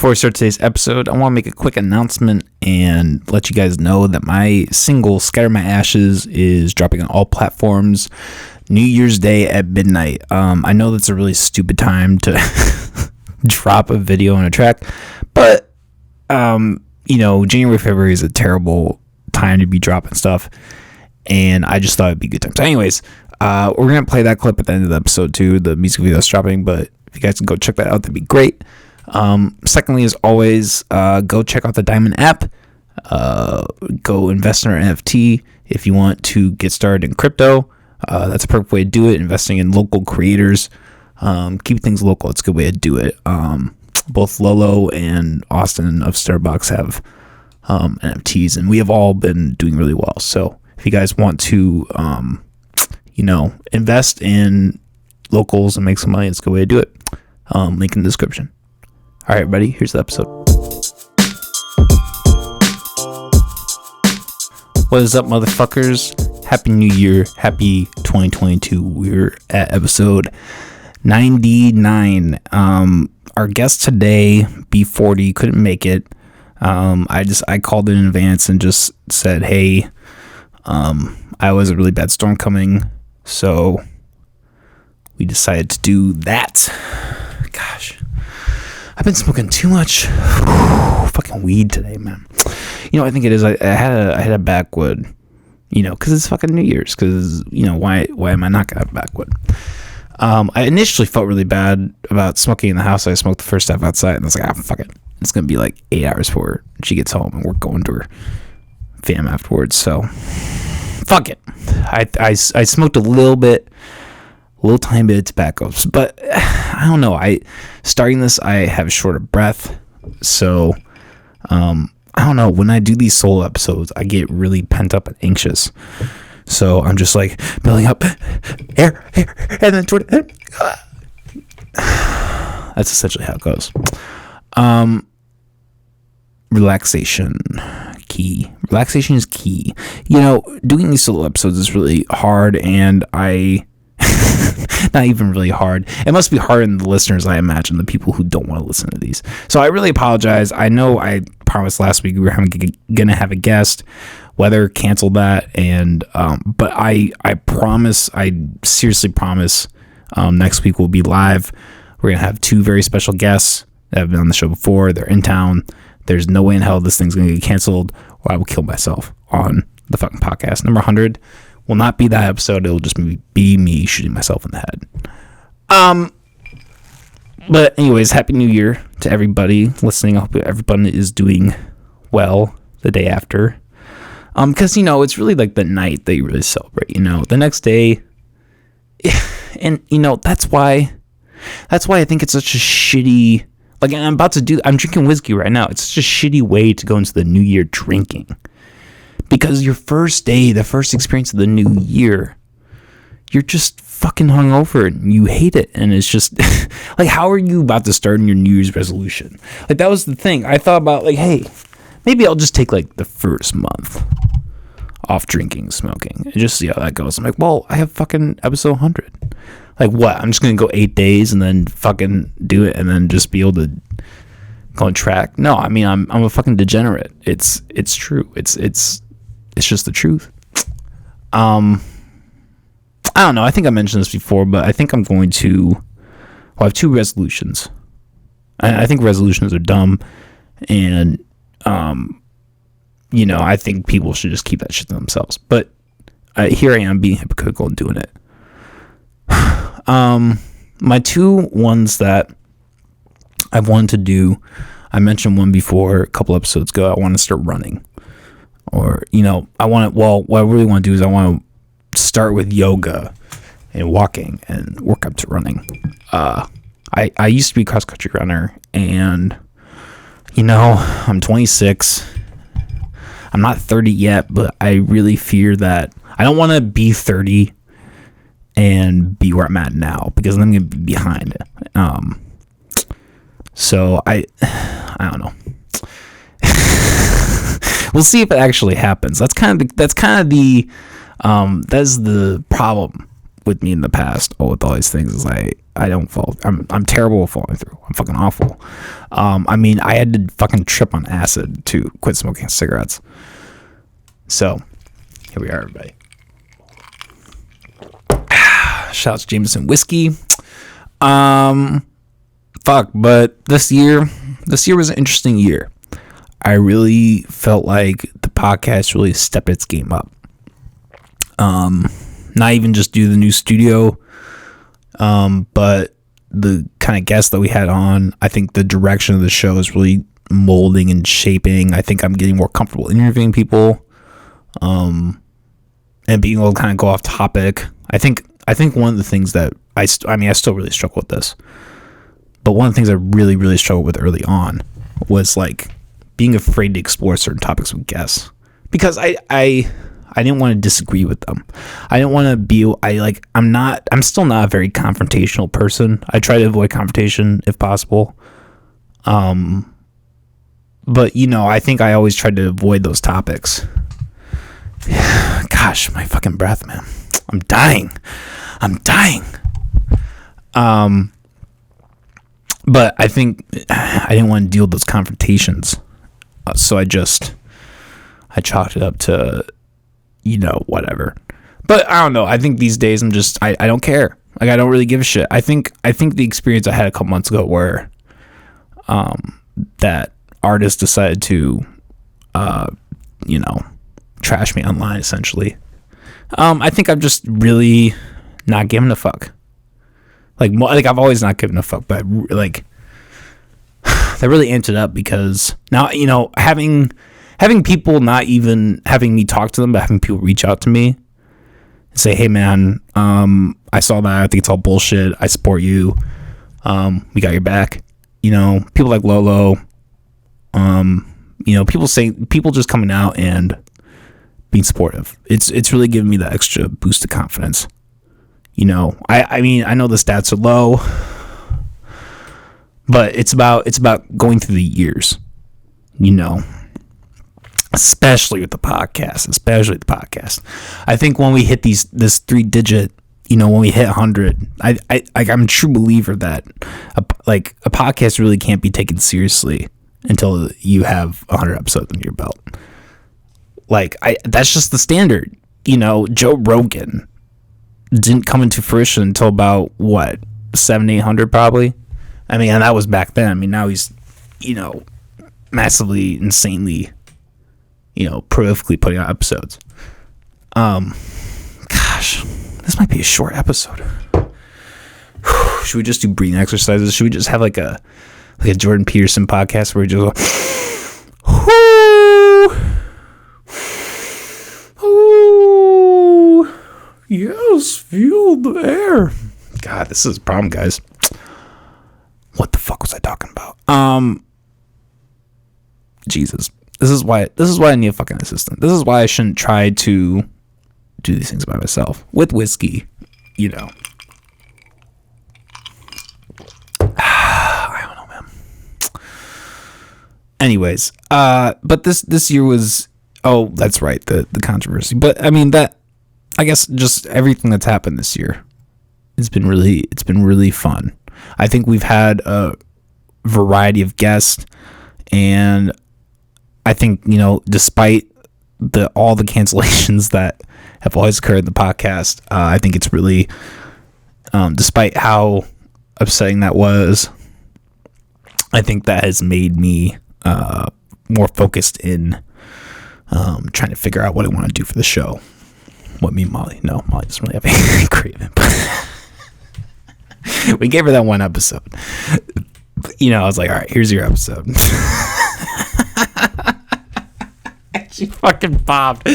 Before we start today's episode, I want to make a quick announcement and let you guys know that my single Scatter My Ashes is dropping on all platforms New Year's Day at midnight. I know that's a really stupid time to drop a video on a track, but January, February is a terrible time to be dropping stuff, and I just thought it'd be a good time. So anyways, we're going to play that clip at the end of the episode too, the music video that's dropping, but if you guys can go check that out, that'd be great. Secondly, as always, go check out the Diamond app. Go invest in our NFT if you want to get started in crypto. That's a perfect way to do it. Investing in local creators, keep things local. It's a good way to do it. Both Lolo and Austin of Starbucks have NFTs, and we have all been doing really well. So if you guys want to, invest in locals and make some money, it's a good way to do it. Link in the description. All right, everybody, here's the episode. What is up, motherfuckers? Happy New Year. Happy 2022. We're at episode 99. Our guest today, B40, couldn't make it. I called in advance and just said, hey, I was a really bad storm coming, so we decided to do that. Gosh, I've been smoking too much fucking weed today, man. I think it is. I had a backwood, because it's fucking New Year's. Because why am I not gonna have a backwood? I initially felt really bad about smoking in the house. I smoked the first half outside, and I was like, fuck it. It's gonna be like 8 hours before she gets home, and we're going to her fam afterwards. So fuck it. I smoked a little tiny bit of tobacco, but I don't know. Starting this, I have shorter breath, so I don't know. When I do these solo episodes, I get really pent up and anxious. So I'm just like building up air, and then toward that's essentially how it goes. Relaxation key. Relaxation is key. Doing these solo episodes is really hard, and not even really hard. It must be hard on the listeners, I imagine, the people who don't want to listen to these. So I really apologize. I know I promised last week we were gonna have a guest. Weather canceled that, and but I promise, I seriously promise, next week we'll be live. We're gonna have 2 very special guests that have been on the show before. They're in town. There's no way in hell this thing's gonna get canceled, or I will kill myself on the fucking podcast. Number 100 will not be that episode. It'll just be me shooting myself in the head. But anyways, Happy New Year to everybody listening. I hope everyone is doing well the day after. Because it's really like the night that you really celebrate. The next day, and that's why I think it's such a shitty. Like, I'm drinking whiskey right now. It's such a shitty way to go into the new year drinking. Because your first day, the first experience of the new year, you're just fucking hungover and you hate it. And it's just, like, how are you about to start in your New Year's resolution? Like, that was the thing. I thought about, like, hey, maybe I'll just take, like, the first month off drinking, smoking, and just see how that goes. I'm like, well, I have fucking episode 100. Like, what? I'm just going to go 8 days and then fucking do it and then just be able to go on track? No, I mean, I'm a fucking degenerate. It's true. It's just the truth. I don't know. I think I mentioned this before, but I think I'm going to. I have 2 resolutions. I think resolutions are dumb, and I think people should just keep that shit to themselves. But here I am being hypocritical and doing it. My 2 ones that I've wanted to do. I mentioned one before a couple episodes ago. I want to start running. Or, what I really want to do is I want to start with yoga and walking and work up to running. I used to be a cross-country runner, and, I'm 26. I'm not 30 yet, but I really fear that I don't want to be 30 and be where I'm at now, because I'm going to be behind. So I don't know. We'll see if it actually happens. That's the problem with me in the past with all these things is I don't fall. I'm terrible at falling through. I'm fucking awful. I mean, I had to fucking trip on acid to quit smoking cigarettes. So here we are, everybody. Shout out to Jameson whiskey. But this year was an interesting year. I really felt like the podcast really stepped its game up. Not even just do the new studio, but the kind of guests that we had on. I think the direction of the show is really molding and shaping. I think I'm getting more comfortable interviewing people, and being able to kind of go off topic. I think one of the things that I still really struggle with this, but one of the things I really, really struggled with early on was like being afraid to explore certain topics with guests, because I didn't want to disagree with them. I didn't want to be, I'm still not a very confrontational person. I try to avoid confrontation if possible. But I think I always tried to avoid those topics. Gosh, my fucking breath, man. I'm dying. But I think I didn't want to deal with those confrontations. So I chalked it up to, whatever. But I don't know. I think these days I don't care. Like, I don't really give a shit. I think the experience I had a couple months ago where that artist decided to trash me online, essentially. I think I'm just really not giving a fuck. Like I've always not given a fuck, but that really amped it up, because now, having people not even having me talk to them, but having people reach out to me and say, hey man, I saw that, I think it's all bullshit, I support you, we got your back. People like Lolo, people just coming out and being supportive. It's really giving me that extra boost of confidence. I mean, I know the stats are low, but it's about going through the years, especially with the podcast. I think when we hit this 3-digit, when we hit 100, I'm a true believer that a podcast really can't be taken seriously until you have 100 episodes under your belt. That's just the standard. Joe Rogan didn't come into fruition until about 700-800 probably. I mean, and that was back then. I mean, now he's massively, insanely, prolifically putting out episodes. Gosh, this might be a short episode. Should we just do breathing exercises? Should we just have like a Jordan Peterson podcast where we just go, yes, feel the air. God, this is a problem, guys. What the fuck was I talking about? Jesus. This is why I need a fucking assistant. This is why I shouldn't try to do these things by myself. With whiskey, I don't know, man. Anyways, but this year was, that's right, the controversy. But I mean, that, I guess just everything that's happened this year, it's been really fun. I think we've had a variety of guests, and I think, despite all the cancellations that have always occurred in the podcast, I think it's really, despite how upsetting that was, I think that has made me more focused in trying to figure out what I want to do for the show. What, me and Molly? No, Molly doesn't really have any creative input. We gave her that one episode. I was like, all right, here's your episode. She fucking popped.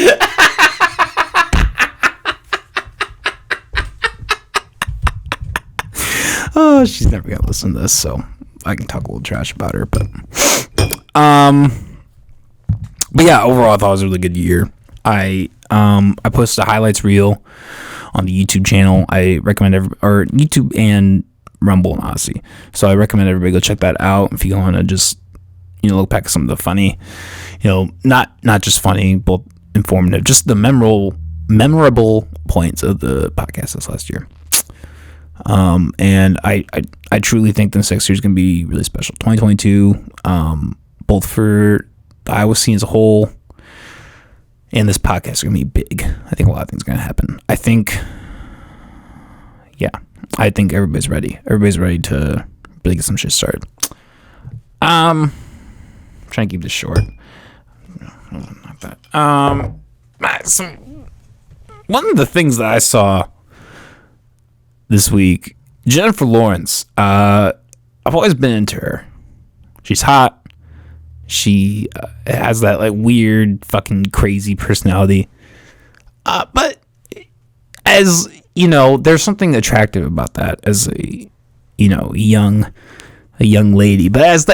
Oh, she's never gonna listen to this, so I can talk a little trash about her. But yeah, overall, I thought it was a really good year. I posted a highlights reel on the YouTube channel. I recommend YouTube and Rumble and Odyssey. So I recommend everybody go check that out if you want to just look back at some of the funny, not just funny, but informative, just the memorable memorable points of the podcast this last year. And I truly think the next year is going to be really special. 2022, both for the Iowa scene as a whole and this podcast are going to be big. I think a lot of things are going to happen. I think everybody's ready. Everybody's ready to really get some shit started. I'm trying to keep this short. Not that. One of the things that I saw this week, Jennifer Lawrence. I've always been into her. She's hot. She has that like weird, fucking crazy personality. But as you know, there's something attractive about that as a young lady. But as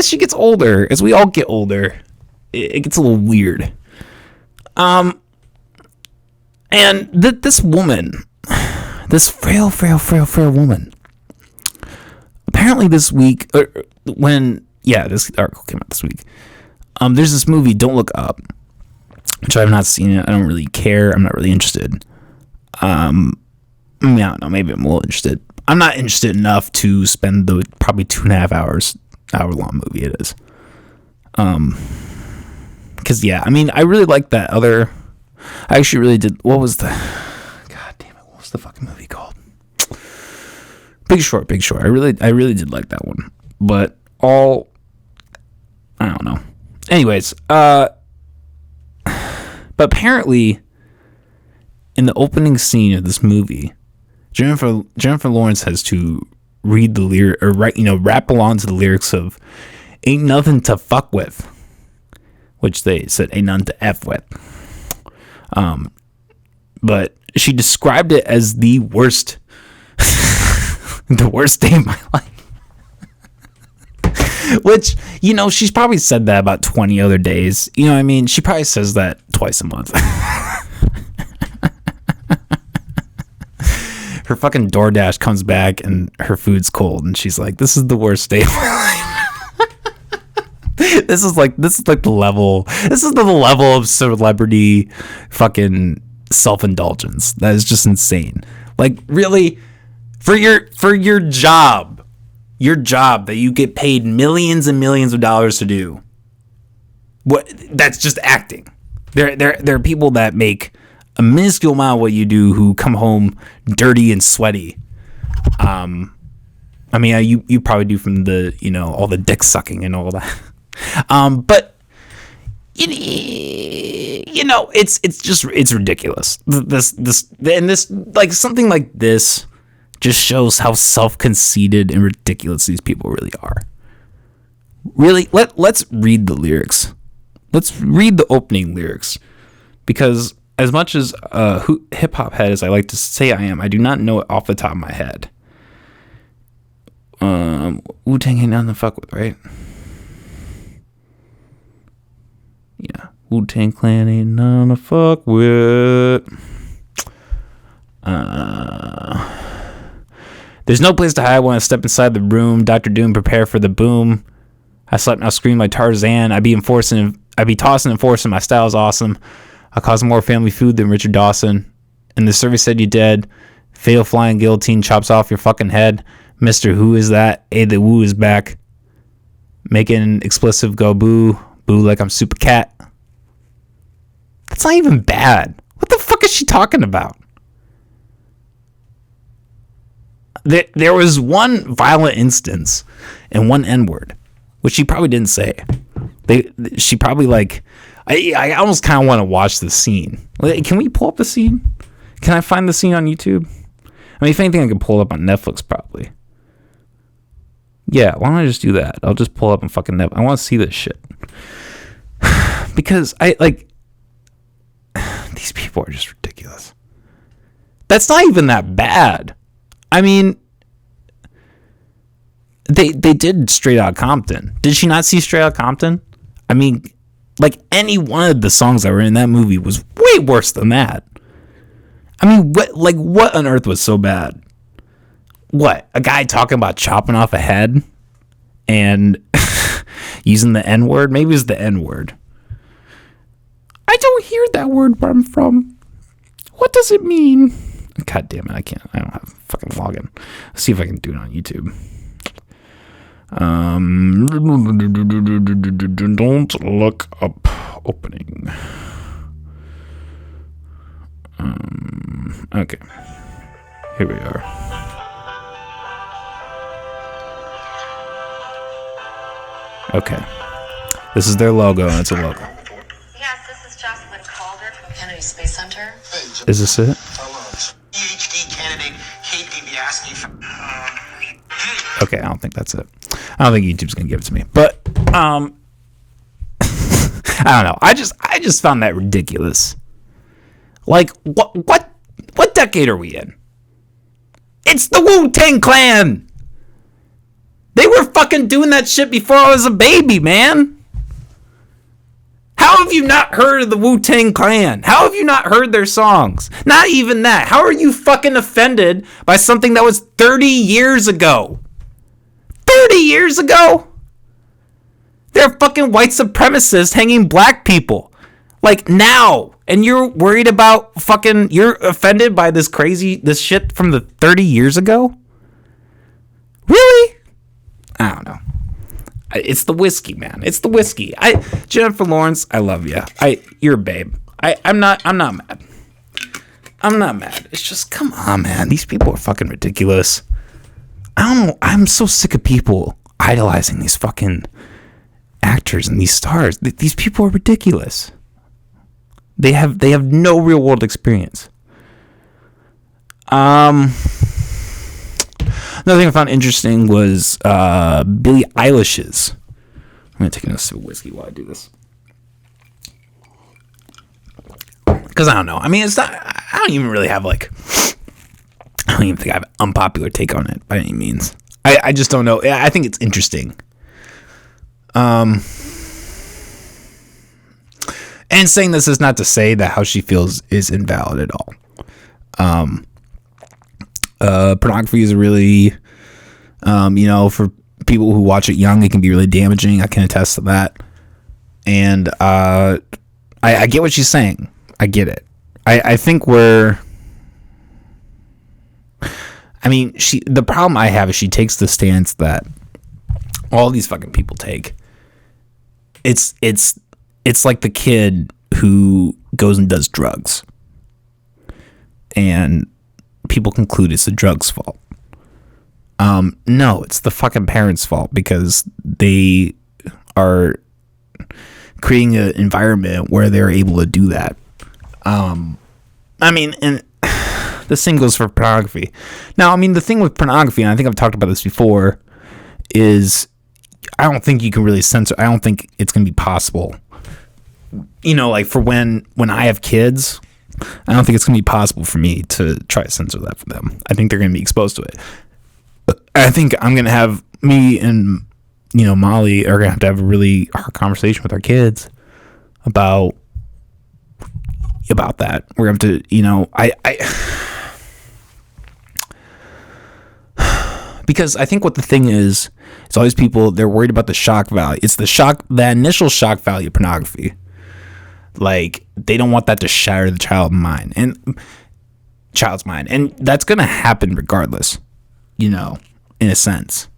she gets older, as we all get older, it gets a little weird. And this woman, this frail woman, apparently this week, this article came out this week. There's this movie, Don't Look Up, which I have not seen it. I don't really care. I'm not really interested. I don't know. Maybe I'm a little interested. I'm not interested enough to spend the probably 2.5 hour long movie it is. Because I really like that other. I actually really did. What was the? God damn it! What was the fucking movie called? Big Short. I really did like that one. But I don't know. Anyways, but apparently, in the opening scene of this movie, Jennifer Lawrence has to read the lyric or rap along to the lyrics of "Ain't Nothing to Fuck With," which they said ain't nothing to F with. But she described it as the worst day of my life. Which, she's probably said that about 20 other days. You know what I mean? She probably says that twice a month. Her fucking DoorDash comes back and her food's cold and she's like, this is the worst day of my life. This is like the level of celebrity fucking self-indulgence. That is just insane. Like, really, for your job that you get paid millions and millions of dollars to do, that's just acting. There are people that make a minuscule amount of what you do who come home dirty and sweaty. You probably do from the all the dick sucking and all that. But it's ridiculous. This like something like this just shows how self-conceited and ridiculous these people really are. Really, let's read the lyrics. Let's read the opening lyrics, because as much as hip hop head as I like to say I am, I do not know it off the top of my head. Wu-Tang ain't nothing to fuck with, right? Yeah, Wu-Tang Clan ain't nothing to fuck with. There's no place to hide when I step inside the room. Dr. Doom, prepare for the boom. I slept, now scream like Tarzan. I be tossing and forcing. My style's awesome. I cause more family food than Richard Dawson. And the survey said you dead. Fatal flying guillotine chops off your fucking head. Mr. Who is that? Hey, the Woo is back. Making explosive go boo. Boo like I'm Super Cat. That's not even bad. What the fuck is she talking about? There was one violent instance and one N-word, which she probably didn't say. She probably I almost kind of want to watch the scene. Can we pull up the scene? Can I find the scene on YouTube? I mean, if anything, I can pull it up on Netflix probably. Yeah, why don't I just do that? I'll just pull up on fucking Netflix. I want to see this shit. Because these people are just ridiculous. That's not even that bad. I mean, they did Straight Outta Compton. Did she not see Straight Outta Compton? I mean, like, any one of the songs that were in that movie was way worse than that. I mean, what on earth was so bad? What? A guy talking about chopping off a head and using the N-word? Maybe it was the N-word. I don't hear that word where I'm from. What does it mean? God damn it, I don't have a fucking login. Let's see if I can do it on YouTube. Don't look up opening. Okay. Here we are. Okay. This is their logo, and it's a logo. Yes, this is Jocelyn Calder from Kennedy Space Center. Is this it? PhD candidate Kate DiBiase. Okay, I don't think that's it. I don't think YouTube's gonna give it to me. But I don't know. I just found that ridiculous. Like, what decade are we in? It's the Wu-tang Clan. They were fucking doing that shit before I was a baby, man. How have you not heard of the Wu-tang Clan? How have you not heard their songs? Not even that. How are you fucking offended by something that was 30 years ago? 30 years ago? They're fucking white supremacists hanging black people. Like, now. And you're worried about fucking... You're offended by this shit from the 30 years ago? Really? I don't know. It's the whiskey, man. It's the whiskey. Jennifer Lawrence, I love you. You're a babe. I'm not mad. I'm not mad. It's just, come on, man. These people are fucking ridiculous. I don't know. I'm so sick of people idolizing these fucking actors and these stars. These people are ridiculous. They have no real world experience. Another thing I found interesting was Billie Eilish's. I'm gonna take another sip of whiskey while I do this, because I don't know. I mean, it's not. I don't even really have like. I don't even think I have an unpopular take on it by any means. I just don't know. I think it's interesting. And saying this is not to say that how she feels is invalid at all. Pornography is really, for people who watch it young, it can be really damaging. I can attest to that. And I get what she's saying. I get it. I think the problem I have is she takes the stance that all these fucking people take. It's like the kid who goes and does drugs. And people conclude it's the drug's fault. No, it's the fucking parents' fault, because they are creating an environment where they're able to do that. And the same goes for pornography. Now, the thing with pornography, and I think I've talked about this before, is I don't think you can really censor. I don't think it's going to be possible. Like for when I have kids, I don't think it's going to be possible for me to try to censor that for them. I think they're going to be exposed to it. But I think I'm going to have me and, Molly are going to have a really hard conversation with our kids about that. We're going to have to, because I think what the thing is, it's always people, they're worried about the shock value. It's the initial shock value of pornography. Like, they don't want that to shatter the child's mind, and that's gonna happen regardless, in a sense.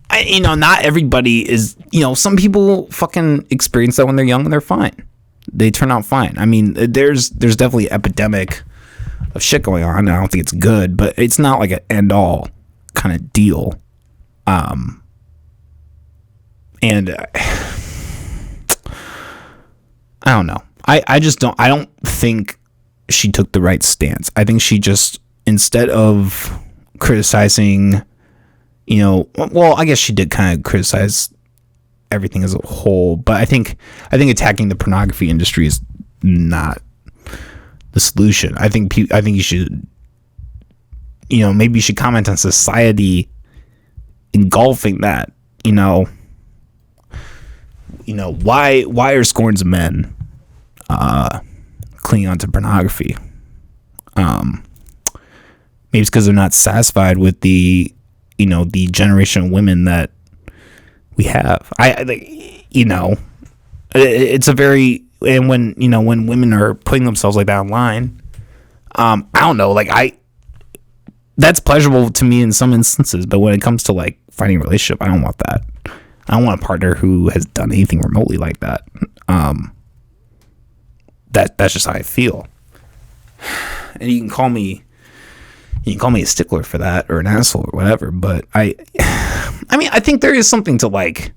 Not everybody is, some people fucking experience that when they're young and they're fine. They turn out fine. There's definitely an epidemic of shit going on. I don't think it's good, but it's not like an end all kind of deal. I don't know. I don't think she took the right stance. I think she just, instead of criticizing, I guess she did kind of criticize everything as a whole, but I think attacking the pornography industry is not the solution. I think you should, maybe you should comment on society engulfing that, why are scores of men clinging onto pornography? Maybe it's because they're not satisfied with the generation of women that we have. It's a very when when women are putting themselves like that online, I don't know, like that's pleasurable to me in some instances, but when it comes to like finding a relationship, I don't want that. I don't want a partner who has done anything remotely like that. That's just how I feel. And you can call me a stickler for that, or an asshole, or whatever, but I mean, I think there is something to like,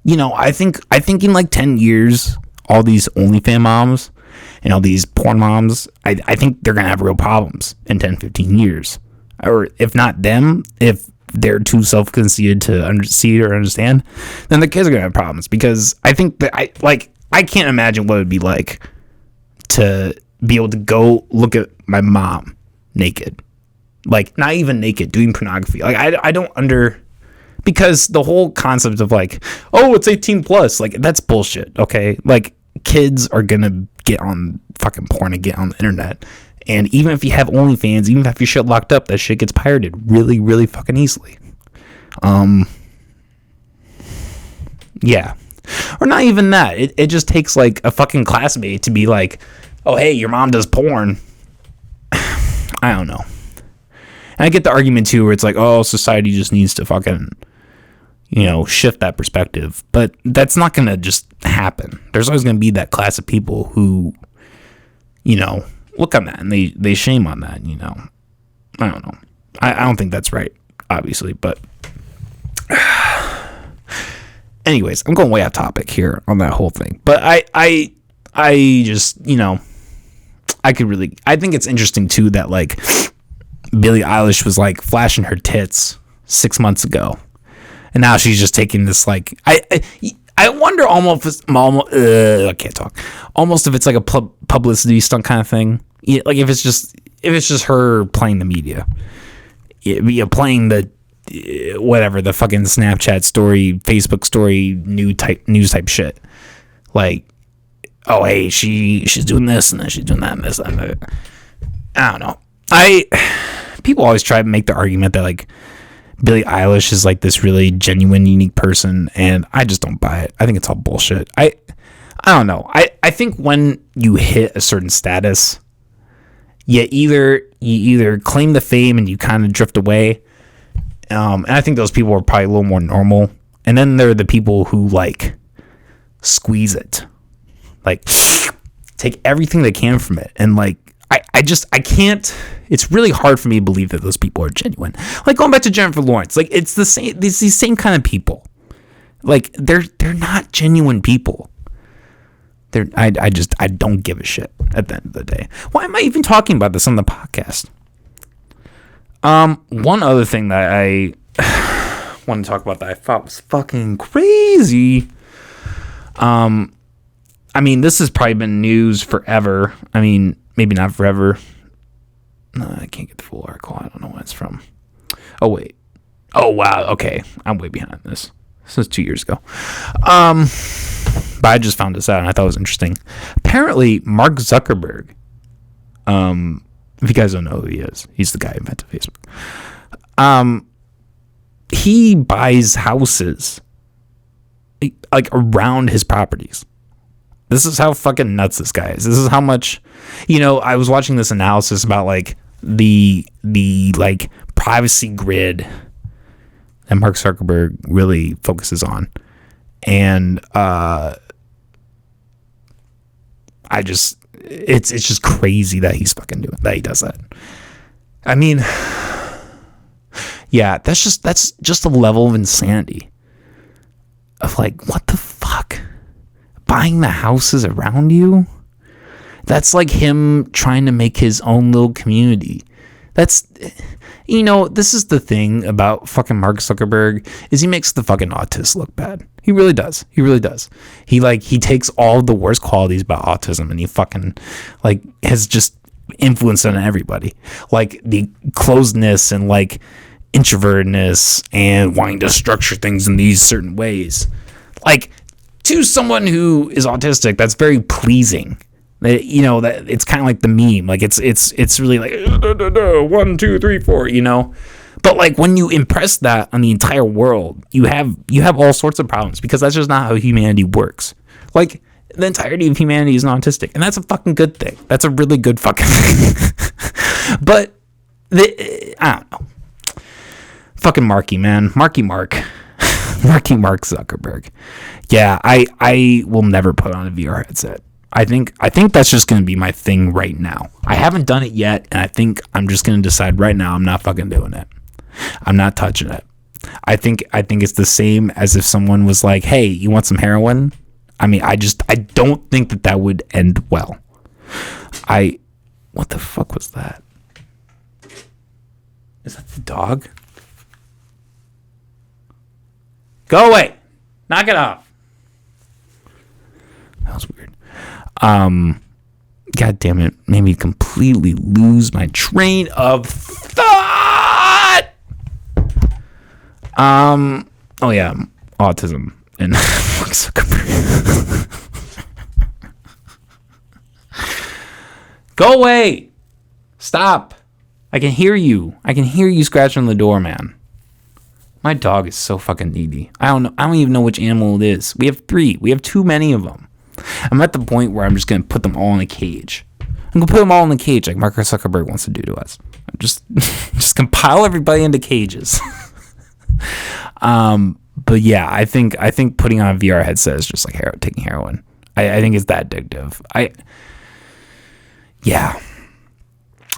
I think in like 10 years, all these OnlyFans moms and all these porn moms, I think they're gonna have real problems in 10, 15 years. Or if not them, if they're too self-conceited to see or understand, then the kids are gonna have problems. Because I think that I can't imagine what it would be like to be able to go look at my mom naked, like not even naked, doing pornography. Like I don't because the whole concept of like, oh, it's 18 plus, like that's bullshit. Okay, like kids are gonna get on fucking porn and get on the internet, and even if you have OnlyFans, even if your shit locked up, that shit gets pirated really, really fucking easily. Yeah. Or not even that. It just takes like a fucking classmate to be like, oh, hey, your mom does porn. I don't know. And I get the argument too, where it's like, oh, society just needs to fucking, shift that perspective. But that's not going to just happen. There's always going to be that class of people who, look on that and they shame on that, I don't know. I don't think that's right, obviously, but anyways, I'm going way off topic here on that whole thing. But I just, I think it's interesting too that like Billie Eilish was like flashing her tits 6 months ago, and now she's just taking this like I wonder almost I can't talk. Almost if it's like a publicity stunt kind of thing. Yeah, like if it's just her playing the media, playing the whatever, the fucking Snapchat story, Facebook story, news type shit. Like, oh hey, she's doing this and then she's doing that and this and that. I don't know. People always try to make the argument that like Billie Eilish is like this really genuine, unique person, and I just don't buy it. I think it's all bullshit. I don't know. I think when you hit a certain status, you either claim the fame and you kind of drift away. And I think those people are probably a little more normal. And then there are the people who like squeeze it, like take everything they can from it. And like, I can't, it's really hard for me to believe that those people are genuine. Like going back to Jennifer Lawrence, like it's the same, it's these same kind of people. Like they're not genuine people. I don't give a shit at the end of the day. Why am I even talking about this on the podcast? One other thing that I want to talk about that I thought was fucking crazy. I mean, this has probably been news forever. I mean, maybe not forever. No, I can't get the full article. I don't know when it's from. Oh, wait. Oh, wow. Okay. I'm way behind this. This is 2 years ago. But I just found this out and I thought it was interesting. Apparently, Mark Zuckerberg, if you guys don't know who he is, he's the guy who invented Facebook. He buys houses like around his properties. This is how fucking nuts this guy is. This is how much, I was watching this analysis about like the like privacy grid that Mark Zuckerberg really focuses on. And it's just crazy that he's fucking doing that. He does that. I mean, yeah, that's just a level of insanity of like, what the fuck? Buying the houses around you? That's like him trying to make his own little community. That's, this is the thing about fucking Mark Zuckerberg, is he makes the fucking autists look bad. He really does. He really does. He takes all the worst qualities about autism and he fucking like has just influenced on everybody. Like the closedness and like introvertedness and wanting to structure things in these certain ways. Like to someone who is autistic, that's very pleasing. That it's kind of like the meme. Like it's really like 1, 2, 3, 4. But like when you impress that on the entire world, you have all sorts of problems because that's just not how humanity works. Like the entirety of humanity is not autistic, and that's a fucking good thing. That's a really good fucking thing. But I don't know. Fucking Marky Mark Zuckerberg. Yeah, I will never put on a VR headset. I think that's just going to be my thing right now. I haven't done it yet, and I think I'm just going to decide right now I'm not fucking doing it. I'm not touching it. I think it's the same as if someone was like, "Hey, you want some heroin?" I mean, I don't think that would end well. What the fuck was that? Is that the dog? Go away. Knock it off. That was weird. God damn it. Made me completely lose my train of thought. Oh yeah, autism and Mark Zuckerberg. Go away. Stop. I can hear you. I can hear you scratching on the door, man. My dog is so fucking needy. I don't know. I don't even know which animal it is. We have 3. We have too many of them. I'm at the point where I'm just going to put them all in a cage. I'm going to put them all in a cage like Mark Zuckerberg wants to do to us. Just compile everybody into cages. But yeah, I think putting on a VR headset is just like taking heroin. I think it's that addictive. Yeah.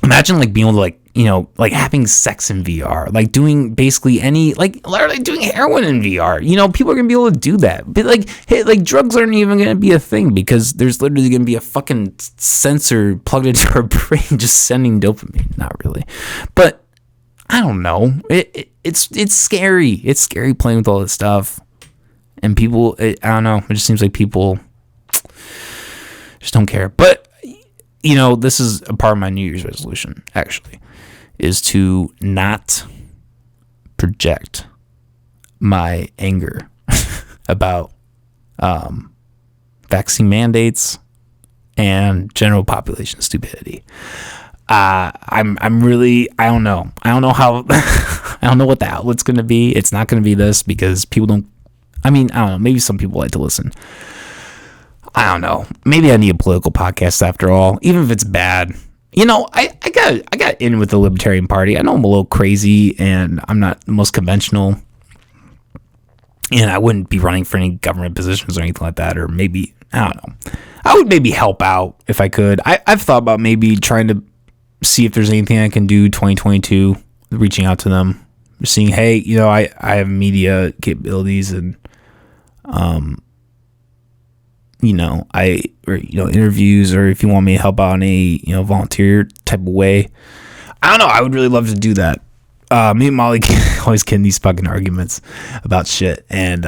Imagine like being able to like, you know, like having sex in VR, like doing basically like literally doing heroin in VR. You know, people are gonna be able to do that. But like, hey, like drugs aren't even gonna be a thing because there's literally gonna be a fucking sensor plugged into our brain just sending dopamine. Not really, but I don't know. It's scary. It's scary playing with all this stuff, and people. I don't know. It just seems like people just don't care. But you know, this is a part of my New Year's resolution. Actually, is to not project my anger about vaccine mandates and general population stupidity. I'm really, I don't know how, I don't know what the outlet's going to be. It's not going to be this because people don't, I don't know, maybe some people like to listen. I don't know. Maybe I need a political podcast after all, even if it's bad. You know, I got in with the Libertarian Party. I know I'm a little crazy and I'm not the most conventional. And I wouldn't be running for any government positions or anything like that. Or maybe, I don't know. I would maybe help out if I could. I've thought about maybe trying to see if there's anything I can do 2022, reaching out to them, seeing, hey, you know, I have media capabilities and, you know, interviews, or if you want me to help out in a, you know, volunteer type of way. I don't know. I would really love to do that. Me and Molly always get in these fucking arguments about shit. And,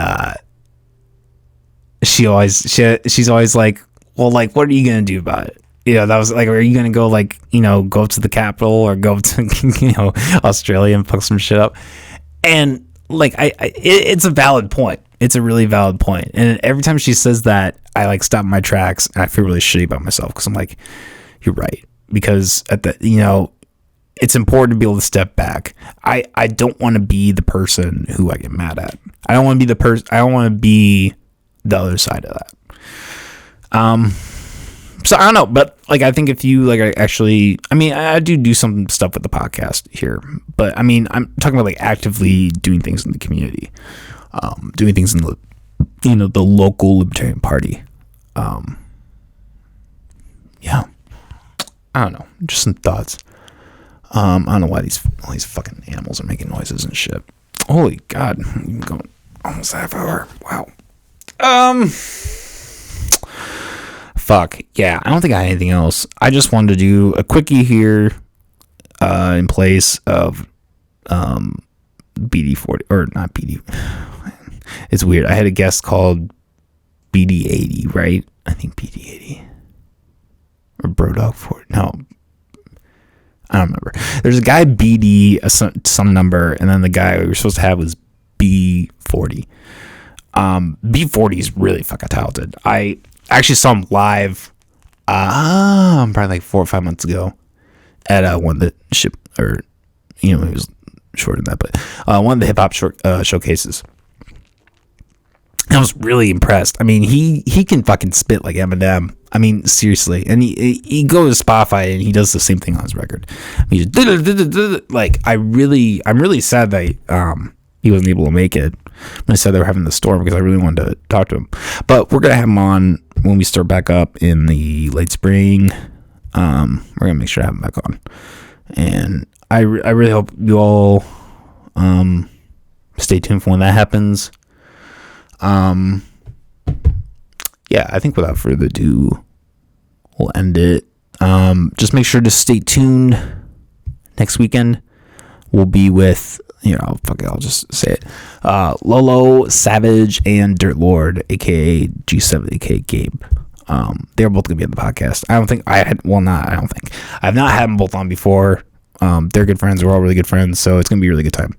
she's always like, well, like, what are you going to do about it? You know, that was like, are you going to go like, you know, go up to the Capitol or go up to, you know, Australia and fuck some shit up? And like, it's a valid point. It's a really valid point. And every time she says that, I like stop in my tracks and I feel really shitty about myself because I'm like, you're right. Because you know, it's important to be able to step back. I don't want to be the person who I get mad at. I don't want to be the person. I don't want to be the other side of that. So I don't know, but like, I think if you like, I do some stuff with the podcast here, but I mean, I'm talking about like actively doing things in the community, doing things in the, you know, the local Libertarian Party. Yeah, I don't know, just some thoughts. I don't know why all these fucking animals are making noises and shit. Holy God, I'm going almost half hour. Wow. Fuck. Yeah, I don't think I had anything else. I just wanted to do a quickie here in place of BD40, or not BD. It's weird. I had a guest called BD80, right? I think BD80. Or Brodog 40. No. I don't remember. There's a guy BD, some number, and then the guy we were supposed to have was B40. B40 is really fucking talented. I actually saw him live probably like 4 or 5 months ago at one of the he was shorter than that, but one of the hip hop showcases. I was really impressed. I mean, he can fucking spit like Eminem. I mean, seriously. And he goes to Spotify and he does the same thing on his record. I mean, like, I'm really sad that he wasn't able to make it. I said they were having the storm because I really wanted to talk to him. But we're gonna have him on when we start back up in the late spring. We're gonna make sure to have him back on. And I really hope you all stay tuned for when that happens. Yeah, I think without further ado, we'll end it. Just make sure to stay tuned. Next weekend, we'll be with, fuck it, I'll just say it. Lolo, Savage, and Dirt Lord, aka G7, aka Gabe. They're both gonna be on the podcast. I have not had them both on before. They're good friends. We're all really good friends, so it's gonna be a really good time.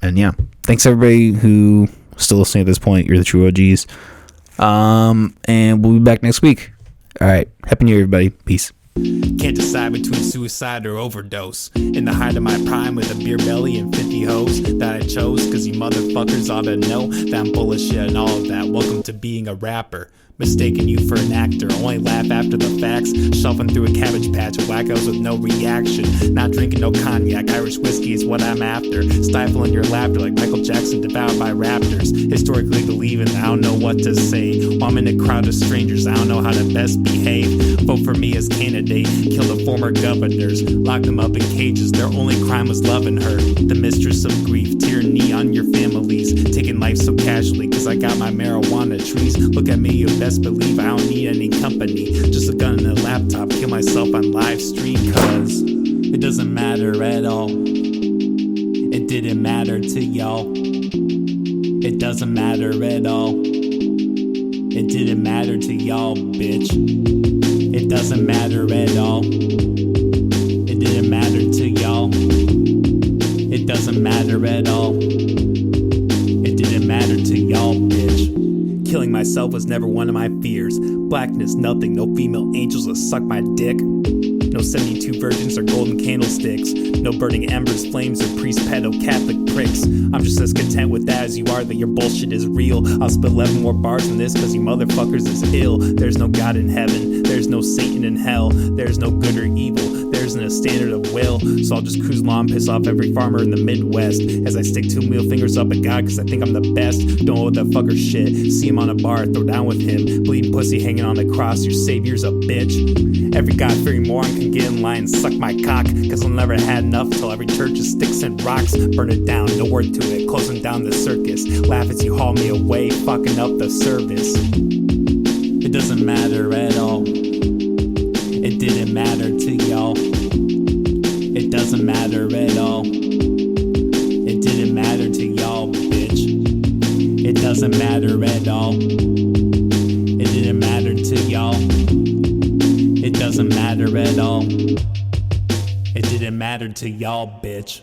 And yeah, thanks everybody who still listening at this point. You're the true OGs. And we'll be back next week. All right, happy New Year, everybody. Peace. Can't decide between suicide or overdose. In the height of my prime with a beer belly and 50 hoes that I chose, cause you motherfuckers ought to know that I'm full of shit and all of that. Welcome to being a rapper. Mistaking you for an actor, only laugh after the facts. Shuffling through a cabbage patch of wackos with no reaction. Not drinking no cognac, Irish whiskey is what I'm after. Stifling your laughter like Michael Jackson devoured by raptors. Historically believing I don't know what to say. While I'm in a crowd of strangers, I don't know how to best behave. Vote for me as candidate, kill the former governors. Lock them up in cages, their only crime was loving her. The mistress of grief, tyranny on your families. Taking life so casually, cause I got my marijuana trees. Look at me, you best believe I don't need any company. Just a gun and a laptop, kill myself on live stream. Cause it doesn't matter at all. It didn't matter to y'all. It doesn't matter at all. It didn't matter to y'all, bitch. It doesn't matter at all. It didn't matter to y'all. It doesn't matter at all. It didn't matter to y'all, bitch. Killing myself was never one of my fears. Blackness, nothing, no female angels that suck my dick. No 72 virgins or golden candlesticks. No burning embers, flames, or priest pedo Catholic pricks. I'm just as content with that as you are that your bullshit is real. I'll spit 11 more bars than this cause you motherfuckers is ill. There's no God in heaven, there's no Satan in hell. There's no good or evil, there isn't a standard of will. So I'll just cruise along, piss off every farmer in the Midwest as I stick 2 middle fingers up at God cause I think I'm the best. Don't owe that fucker shit, see him on a bar, throw down with him. Bleeding pussy hanging on the cross, your savior's a bitch. Every God-fearing moron can get in line and suck my cock, cause I'll never had enough till every church is sticks and rocks. Burn it down, no word to it, closing down the circus. Laugh as you haul me away, fucking up the service. It doesn't matter at all. It didn't matter to y'all. It doesn't matter at all. It didn't matter to y'all, bitch. It doesn't matter at all. It didn't matter to y'all. It doesn't matter at all. It didn't matter to y'all, bitch.